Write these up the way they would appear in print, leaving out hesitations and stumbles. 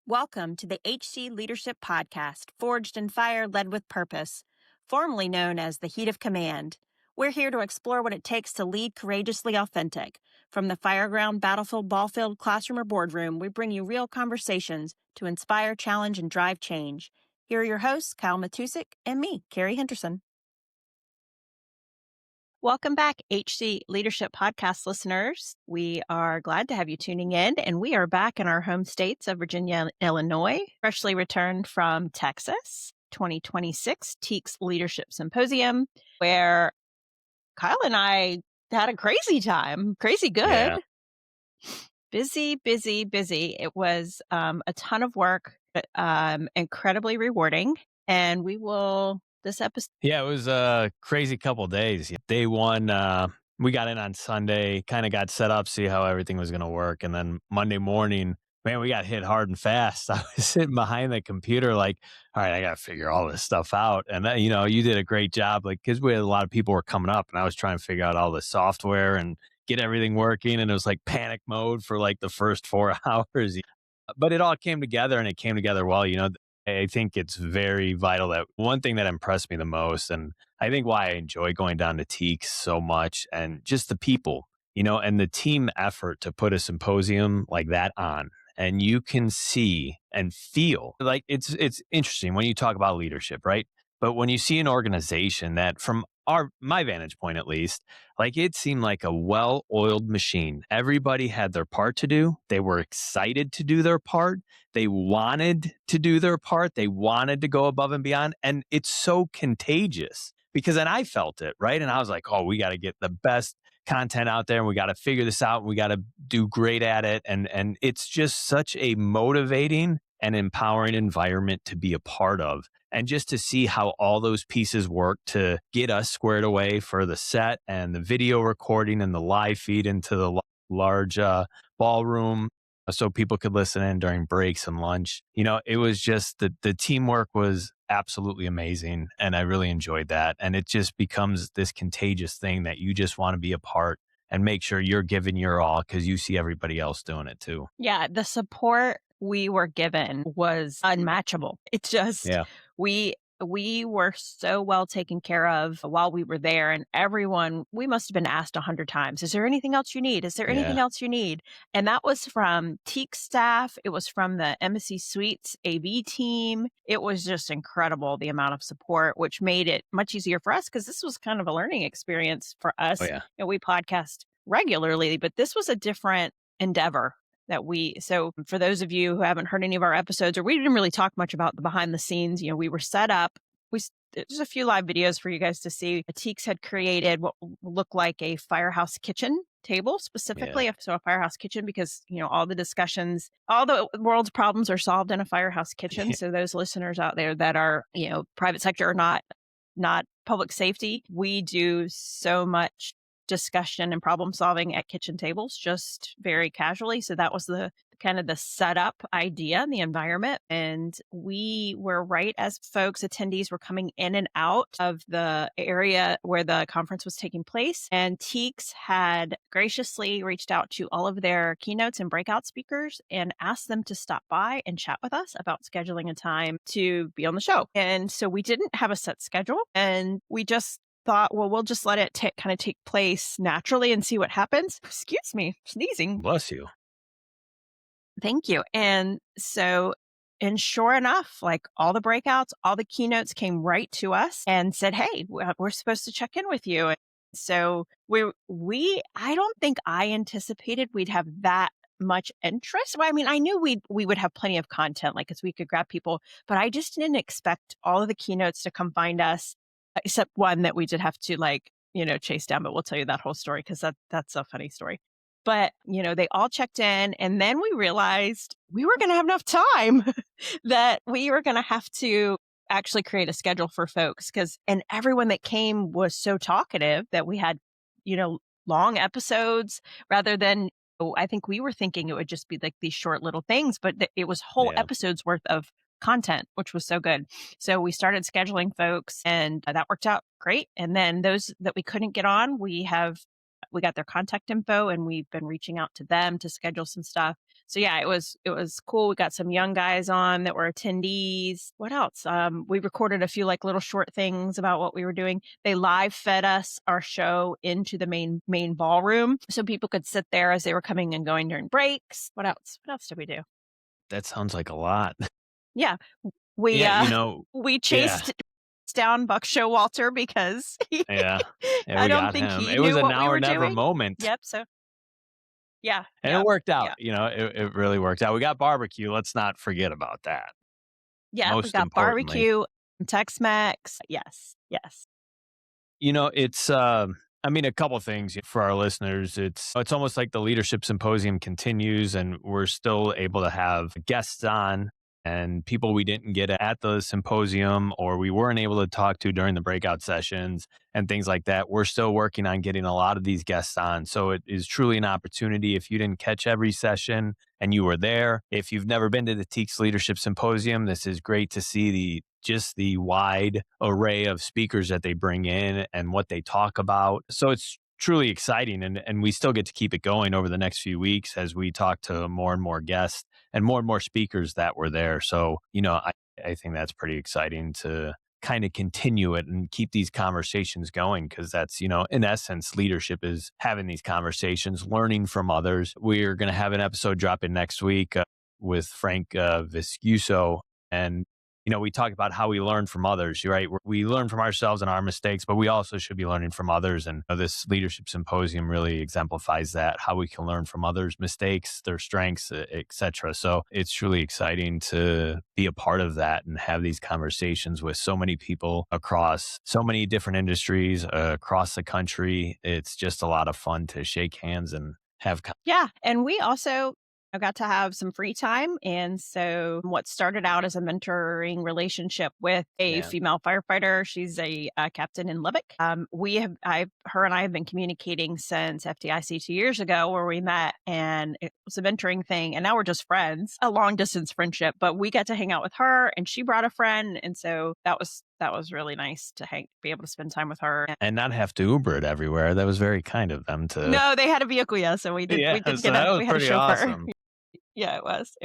Welcome to the HC Leadership Podcast, forged in fire, led with purpose, formerly known as the Heat of Command. We're here to explore what it takes to lead courageously authentic. From the fireground, battlefield, ballfield, classroom, or boardroom, we bring you real conversations to inspire, challenge, and drive change. Here are your hosts, Kyle Matusik and me, Kerry Henderson. Welcome back, HC Leadership Podcast listeners. We are glad to have you tuning in, and we are back in our home states of Virginia and Illinois, freshly returned from Texas, 2026 TEEX Leadership Symposium, where Kyle and I had a crazy time, crazy good. Yeah. Busy, busy, busy. It was a ton of work, but incredibly rewarding, and this episode. Yeah, it was a crazy couple days. Day one, we got in on Sunday, kind of got set up, see how everything was going to work. And then Monday morning, man, we got hit hard and fast. I was sitting behind the computer like, all right, I got to figure all this stuff out. And, you did a great job, like, because we had a lot of people were coming up and I was trying to figure out all the software and get everything working. And it was like panic mode for like the first 4 hours. But it all came together and it came together well. I think it's very vital that one thing that impressed me the most, and I think why I enjoy going down to TEEX so much, and just the people, and the team effort to put a symposium like that on. And you can see and feel like it's interesting when you talk about leadership, right? But when you see an organization that, from my vantage point at least, like it seemed like a well-oiled machine. Everybody had their part to do. They were excited to do their part. They wanted to do their part. They wanted to go above and beyond. And it's so contagious because then I felt it, right? And I was like, oh, we got to get the best content out there and we got to figure this out. And we got to do great at it. And it's just such a motivating and empowering environment to be a part of. And just to see how all those pieces work to get us squared away for the set and the video recording and the live feed into the large ballroom so people could listen in during breaks and lunch. It was just the teamwork was absolutely amazing. And I really enjoyed that. And it just becomes this contagious thing that you just want to be a part and make sure you're giving your all because you see everybody else doing it too. Yeah, the support we were given was unmatchable. It's just, Yeah. we were so well taken care of while we were there, and everyone, we must have been asked 100 times, is there anything else you need? Is there anything else you need? And that was from TEEX staff. It was from the Embassy Suites AV team. It was just incredible, the amount of support, which made it much easier for us because this was kind of a learning experience for us. Oh, yeah. We podcast regularly, but this was a different endeavor so for those of you who haven't heard any of our episodes, or we didn't really talk much about the behind the scenes, we were set up. There's a few live videos for you guys to see. TEEX had created what looked like a firehouse kitchen table specifically. Yeah. So a firehouse kitchen, because, all the discussions, all the world's problems are solved in a firehouse kitchen. So those listeners out there that are, private sector or not public safety, we do so much discussion and problem solving at kitchen tables, just very casually. So that was the kind of the setup idea, the environment. And we were right as attendees were coming in and out of the area where the conference was taking place. And TEEX had graciously reached out to all of their keynotes and breakout speakers and asked them to stop by and chat with us about scheduling a time to be on the show. And so we didn't have a set schedule, and we just thought, well, we'll just let it kind of take place naturally and see what happens. Excuse me, sneezing. Bless you. Thank you. And sure enough, like all the breakouts, all the keynotes came right to us and said, hey, we're supposed to check in with you. And so I don't think I anticipated we'd have that much interest. Well, I mean, I knew we would have plenty of content, like, because we could grab people, but I just didn't expect all of the keynotes to come find us, except one that we did have to chase down, but we'll tell you that whole story because that's a funny story. But, they all checked in, and then we realized we were going to have enough time that we were going to have to actually create a schedule for folks, and everyone that came was so talkative that we had, long episodes rather than, I think we were thinking it would just be like these short little things, but it was whole episodes worth of content, which was so good. So we started scheduling folks, and that worked out great. And then those that we couldn't get on, we got their contact info, and we've been reaching out to them to schedule some stuff. So yeah, it was cool. We got some young guys on that were attendees. What else? We recorded a few like little short things about what we were doing. They live fed us our show into the main ballroom so people could sit there as they were coming and going during breaks. What else? What else did we do? That sounds like a lot. Yeah, we Yeah, uh we yeah, chased down Buck Showalter because yeah, yeah, I we don't got think him. he It was knew a what we now or were never doing. moment, Yep. So yeah, and it yeah, worked out. yeah. It really worked out. We got barbecue. Let's not forget about that. Yeah, we Most got importantly. barbecue, Tex-Mex. Yes, yes. It's I mean, a couple things for our listeners. It's almost like the leadership symposium continues and we're still able to have guests on and people we didn't get at the symposium or we weren't able to talk to during the breakout sessions and things like that. We're still working on getting a lot of these guests on. So it is truly an opportunity if you didn't catch every session and you were there. If you've never been to the TEEX Leadership Symposium, this is great to see the wide array of speakers that they bring in and what they talk about. So it's truly exciting and we still get to keep it going over the next few weeks as we talk to more and more guests and more speakers that were there. So, I think that's pretty exciting to kind of continue it and keep these conversations going because that's, in essence, leadership is having these conversations, learning from others. We're going to have an episode dropping next week with Frank Viscuso. And we talk about how we learn from others, right? We learn from ourselves and our mistakes, but we also should be learning from others. And this leadership symposium really exemplifies that, how we can learn from others' mistakes, their strengths, etc. So it's truly exciting to be a part of that and have these conversations with so many people across so many different industries across the country. It's just a lot of fun to shake hands and have. Yeah, and we also I got to have some free time, and so what started out as a mentoring relationship with a Man. female firefighter, she's a captain in Lubbock. Her and I have been communicating since FDIC 2 years ago, where we met, and it was a mentoring thing, and now we're just friends, a long distance friendship. But we got to hang out with her, and she brought a friend, and so that was really nice to be able to spend time with her. And not have to Uber it everywhere. That was very kind of them to. No, they had a vehicle, yeah, so Yeah, so that was we had a pretty chauffeur. awesome. Yeah, it was.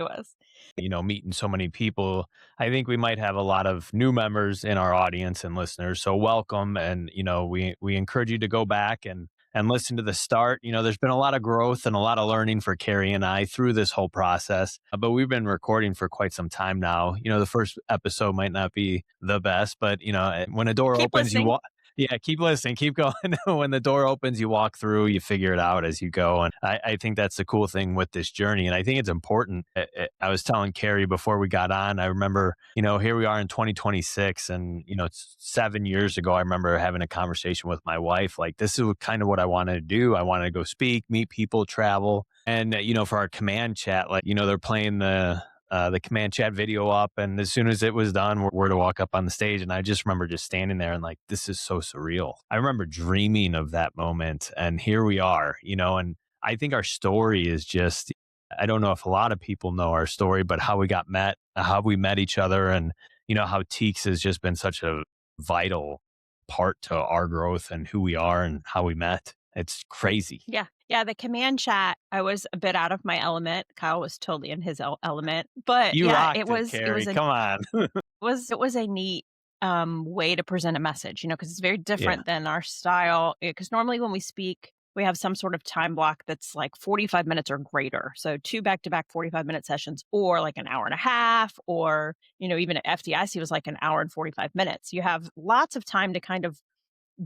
Meeting so many people. I think we might have a lot of new members in our audience and listeners. So welcome. And, we encourage you to go back and listen to the start. There's been a lot of growth and a lot of learning for Kerry and I through this whole process. But we've been recording for quite some time now. The first episode might not be the best, but when a door Keep opens, listening. yeah, keep listening, keep going. When the door opens, you walk through, you figure it out as you go. And I think that's the cool thing with this journey. And I think it's important. I was telling Carrie before we got on, I remember, here we are in 2026. And, it's 7 years ago, I remember having a conversation with my wife. Like, this is kind of what I wanted to do. I wanted to go speak, meet people, travel. And, for our command chat, like, they're playing the command chat video up. And as soon as it was done, we're to walk up on the stage. And I just remember just standing there and like, this is so surreal. I remember dreaming of that moment. And here we are, and I think our story is just, I don't know if a lot of people know our story, but how we got met, how we met each other, and, how TEEX has just been such a vital part to our growth and who we are and how we met. It's crazy. Yeah. Yeah, the command chat, I was a bit out of my element. Kyle was totally in his element. But You yeah, rocked it, Carrie. Come on. it was a neat way to present a message, because it's very Yeah. different than our style. Because normally when we speak, we have some sort of time block that's like 45 minutes or greater. So two back-to-back 45-minute sessions, or like an hour and a half, or even at FDIC was like an hour and 45 minutes. You have lots of time to kind of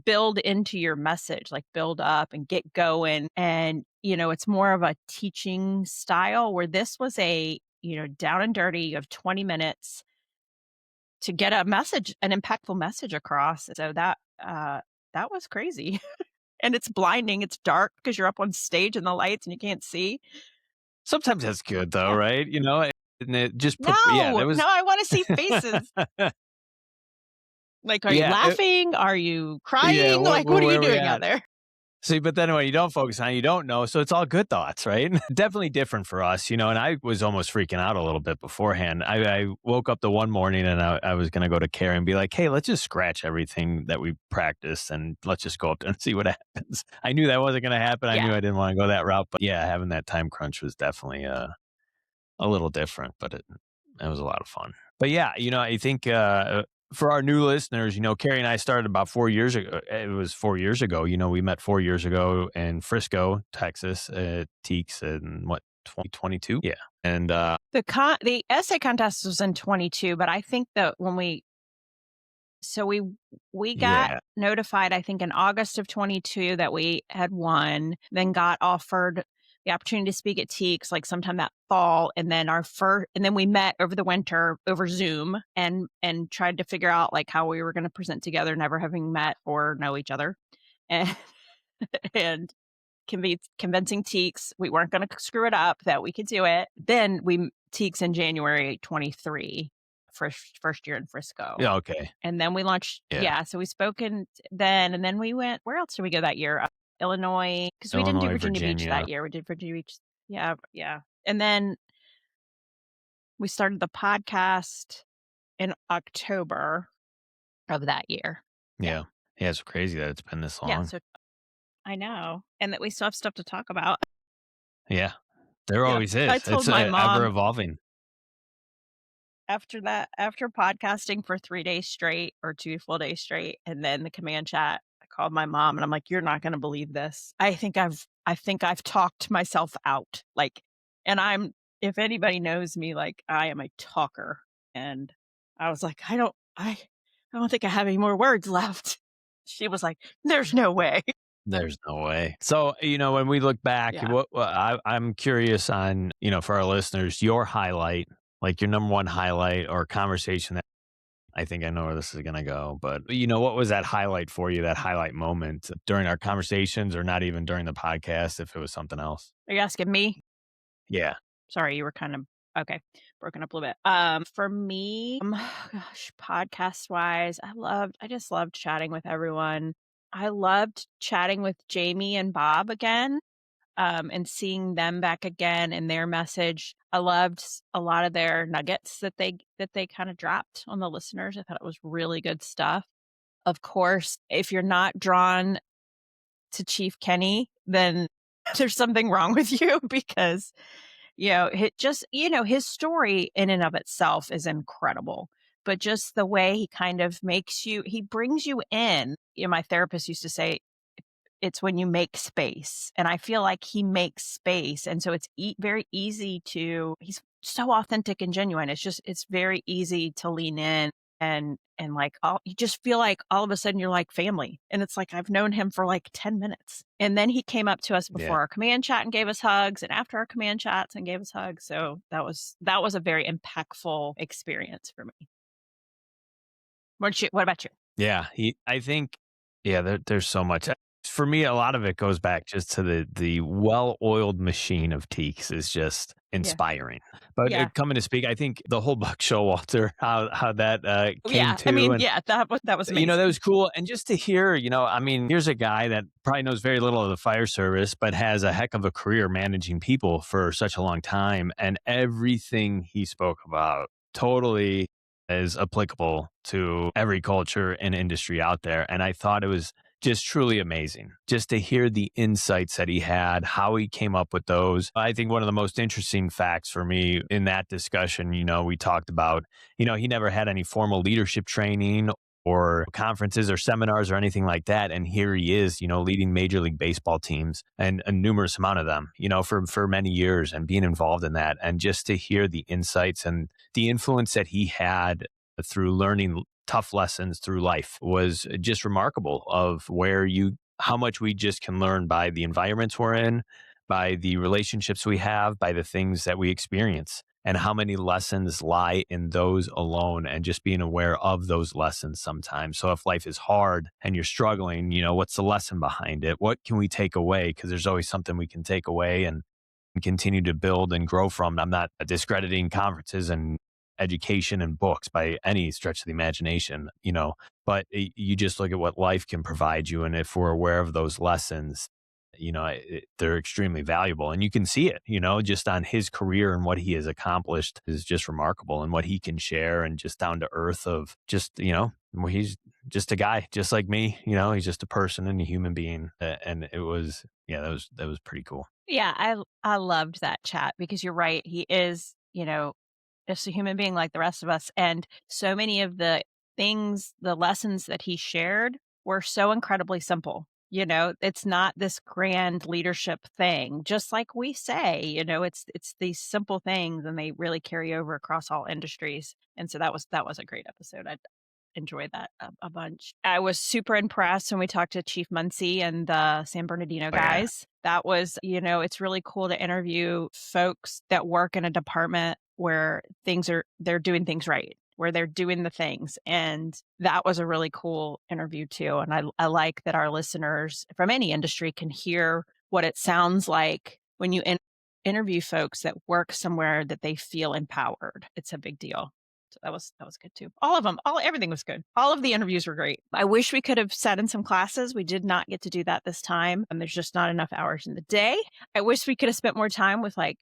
build into your message, like build up and get going. And, it's more of a teaching style, where this was down and dirty of 20 minutes to get an impactful message across. So that was crazy. And it's blinding. It's dark because you're up on stage and the lights and you can't see. Sometimes that's good though, Yeah. right? And it just yeah, No, there no, was, I want to see faces. Like, are you yeah, laughing? Are you yeah, crying? Like, what are you where we doing out at? there? See, but then when you don't focus on it, you don't know. So it's all good thoughts, right? Definitely different for us, and I was almost freaking out a little bit beforehand. I woke up the one morning and I was going to go to Carrie and be like, hey, let's just scratch everything that we practiced and let's just go up there and see what happens. I knew that wasn't going to happen. I Yeah. knew I didn't want to go that route. But yeah, having that time crunch was definitely a little different, but it was a lot of fun. But yeah, I think for our new listeners, Carrie and I started about 4 years ago. It was 4 years ago. We met 4 years ago in Frisco, Texas, at TEEX in what, 2022? Yeah. And The essay contest was in 22, but I think that so we got yeah, notified, I think, in August of 22 that we had won, then got offered the opportunity to speak at TEEX like sometime that fall, and then we met over the winter over Zoom and tried to figure out like how we were going to present together, never having met or know each other, and and convincing TEEX we weren't going to screw it up, that we could do it. Then TEEX in January 23, first year in Frisco. yeah, okay, And then we launched, yeah, yeah, so we spoke then, and then we went, where else did we go that year? Illinois, because we didn't do Illinois, Virginia Beach Virginia. that year. We did Virginia Beach. Yeah, yeah. And then we started the podcast in October of that year. Yeah. Yeah, yeah. It's crazy that it's been this Yeah. long. So I know. And that we still have stuff to talk about. Yeah, there Yep. always I is. told It's my ever mom evolving. after podcasting for 3 days straight or 2 full days straight, and then the command chat, I called my mom and I'm like, "You're not going to believe this. I think I've talked myself out." Like, and if anybody knows me, like I am a talker. And I was like, I don't think I have any more words left. She was like, "There's no way." There's no way. So, when we look back, Yeah. I'm curious on, for our listeners, your highlight, like your number one highlight or conversation that I think I know where this is going to go, but what was that highlight for you, that highlight moment during our conversations or not even during the podcast, if it was something else? Are you asking me? Yeah. Sorry, you were kind of okay, broken up a little bit. For me, gosh, podcast wise, I just loved chatting with everyone. I loved chatting with Jamie and Bob again, and seeing them back again and their message. I loved a lot of their nuggets that they kind of dropped on the listeners. I thought it was really good stuff. Of course, if you're not drawn to Chief Kenny, then there's something wrong with you because his story in and of itself is incredible, but just the way he kind of he brings you in. My therapist used to say, it's when you make space. And I feel like he makes space. And so it's very easy he's so authentic and genuine. It's very easy to lean in and like you just feel like all of a sudden you're like family. And it's like, I've known him for like 10 minutes. And then he came up to us Yeah. before our command chat and gave us hugs, and after our command chats and gave us hugs. So that was a very impactful experience for me. What about you? Yeah, I think, yeah, there's so much. For me, a lot of it goes back just to the well-oiled machine of Teeks is just Yeah. inspiring. But Yeah. coming to speak, I think the whole Buck Showalter, how that came Yeah. I to, mean, and yeah, that was that amazing. was cool. And just to hear, I mean, here's a guy that probably knows very little of the fire service, but has a heck of a career managing people for such a long time. And everything he spoke about totally is applicable to every culture and industry out there. And I thought it was just truly amazing just to hear the insights that he had, how he came up with those. I think one of the most interesting facts for me in that discussion, we talked about, he never had any formal leadership training or conferences or seminars or anything like that. And here he is, leading Major League Baseball teams and a numerous amount of them, for many years and being involved in that. And just to hear the insights and the influence that he had through learning tough lessons through life was just remarkable of how much we just can learn by the environments we're in, by the relationships we have, by the things that we experience, and how many lessons lie in those alone, and just being aware of those lessons sometimes. So if life is hard and you're struggling, what's the lesson behind it? What can we take away? Because there's always something we can take away and continue to build and grow from. I'm not discrediting conferences and education and books by any stretch of the imagination, but you just look at what life can provide you. And if we're aware of those lessons, they're extremely valuable. And you can see it, just on his career, and what he has accomplished is just remarkable, and what he can share, and just down to earth of just, well, he's just a guy just like me, he's just a person and a human being. And it was, yeah, that was pretty cool. Yeah, I loved that chat because you're right. He is you know, just a human being like the rest of us. And so many of the things, the lessons that he shared were so incredibly simple. It's not this grand leadership thing, just like we say, it's these simple things and they really carry over across all industries. And so that was a great episode. I enjoyed that a bunch. I was super impressed when we talked to Chief Muncie and the San Bernardino Oh, yeah. guys. That was, it's really cool to interview folks that work in a department where they're doing things right, where they're doing the things. And that was a really cool interview too. And I like that our listeners from any industry can hear what it sounds like when you interview folks that work somewhere that they feel empowered. It's a big deal. So that was good too. All of them, everything was good. All of the interviews were great. I wish we could have sat in some classes. We did not get to do that this time, and there's just not enough hours in the day. I wish we could have spent more time with like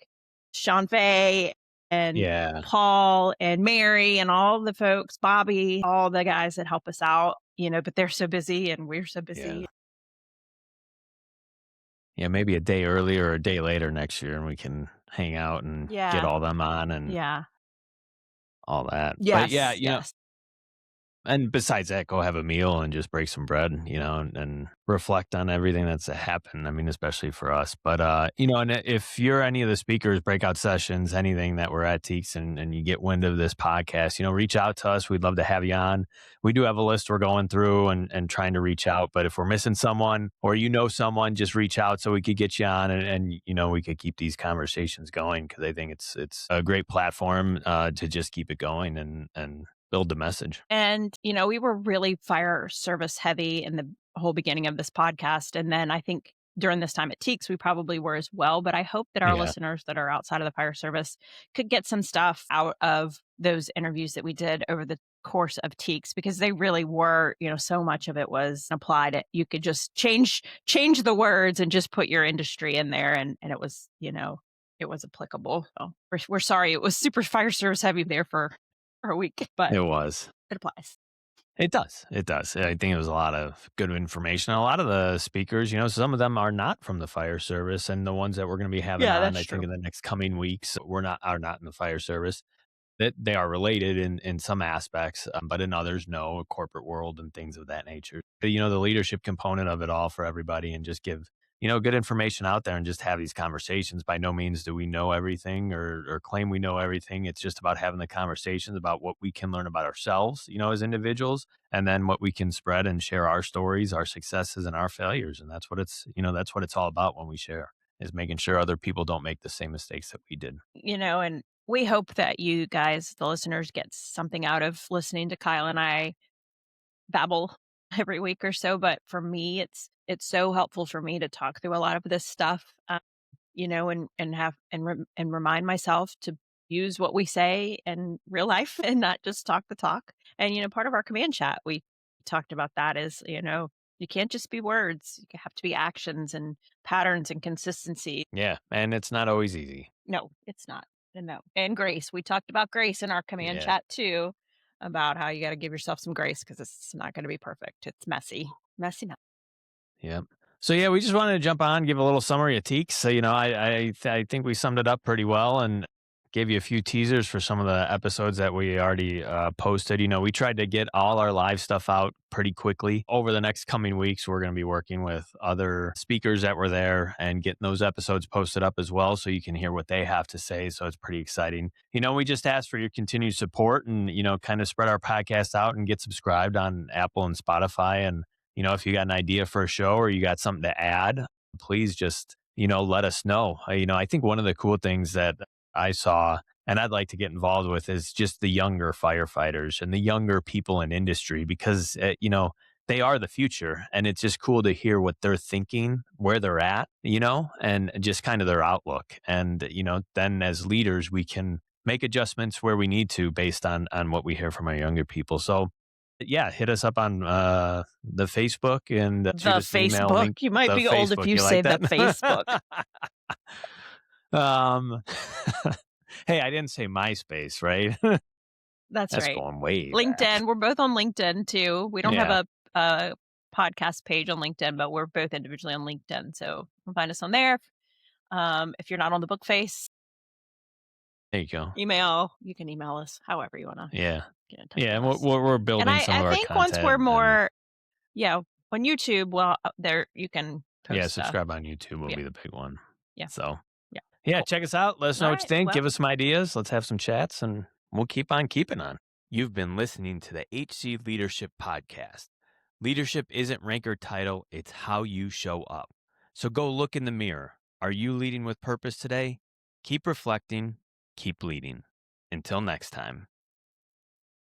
Sean Fay and Yeah. Paul and Mary and all the folks, Bobby, all the guys that help us out, but they're so busy and we're so Yeah. busy. Yeah, maybe a day earlier or a day later next year, and we can hang out and get Yeah. all them on and Yeah. all that. But yeah, Yes. Yes. and besides that, go have a meal and just break some bread, and reflect on everything that's happened. I mean, especially for us. But and if you're any of the speakers, breakout sessions, anything that we're at TEEX and you get wind of this podcast, reach out to us. We'd love to have you on. We do have a list we're going through and trying to reach out. But if we're missing someone or someone, just reach out so we could get you on and we could keep these conversations going because I think it's a great platform to just keep it going and build the message. And, we were really fire service heavy in the whole beginning of this podcast. And then I think during this time at TEEX, we probably were as well. But I hope that our Yeah. listeners that are outside of the fire service could get some stuff out of those interviews that we did over the course of TEEX because they really were, so much of it was applied. You could just change the words and just put your industry in there and it was, it was applicable. So we're sorry it was super fire service heavy there for a week, but It was. it applies. It does. It does. I think it was a lot of good information. A lot of the speakers, some of them are not from the fire service, and the ones that we're going to be having Yeah, on, that's I think true. in the next coming weeks, are not in the fire service. That they are related in some aspects, but in others, no, corporate world and things of that nature. But, the leadership component of it all for everybody, and just give good information out there, and just have these conversations. By no means do we know everything or claim we know everything. It's just about having the conversations about what we can learn about ourselves, as individuals, and then what we can spread and share our stories, our successes, and our failures. And that's what it's all about when we share, is making sure other people don't make the same mistakes that we did. And we hope that you guys, the listeners, get something out of listening to Kyle and I babble every week or so. But for me, it's so helpful for me to talk through a lot of this stuff, and have and remind myself to use what we say in real life and not just talk the talk. And part of our command chat, we talked about that is, you can't just be words; you have to be actions and patterns and consistency. Yeah, and it's not always easy. No, it's not. No. And grace. We talked about grace in our command Yeah. chat too, about how you got to give yourself some grace because it's not going to be perfect. It's messy, messy. Yep. So yeah, we just wanted to jump on, give a little summary of Teaks. So I think we summed it up pretty well and gave you a few teasers for some of the episodes that we already posted. We tried to get all our live stuff out pretty quickly. Over the next coming weeks, we're going to be working with other speakers that were there and getting those episodes posted up as well, so you can hear what they have to say. So it's pretty exciting. We just ask for your continued support and kind of spread our podcast out and get subscribed on Apple and Spotify. And if you got an idea for a show or you got something to add, please just, let us know. I think one of the cool things that I saw and I'd like to get involved with is just the younger firefighters and the younger people in industry because, they are the future. And it's just cool to hear what they're thinking, where they're at, and just kind of their outlook. And, then as leaders, we can make adjustments where we need to based on what we hear from our younger people. So, yeah, hit us up on the Facebook and shoot The us an email Facebook. link. You might The be old if Facebook, you you say like the that? Facebook. um, hey, I didn't say MySpace, right? That's That's right. going way back. LinkedIn. We're both on LinkedIn too. We don't have Yeah, a podcast page on LinkedIn, but we're both individually on LinkedIn. So you can find us on there. If you're not on the book face, There you go. email. You can email us however you want to Yeah. get in touch Yeah, with and we're us. we're we're And building some I of our think once we're content and more, yeah, on YouTube, well, there you can yeah, post stuff. subscribe on YouTube will Yeah, be the big one. yeah, So, yeah. yeah, Cool. check us out. Let us All know what you right. think. Well, Give us some ideas. Let's have some chats, and we'll keep on keeping on. You've been listening to the HC Leadership Podcast. Leadership isn't rank or title, it's how you show up. So go look in the mirror. Are you leading with purpose today? Keep reflecting, keep leading. Until next time.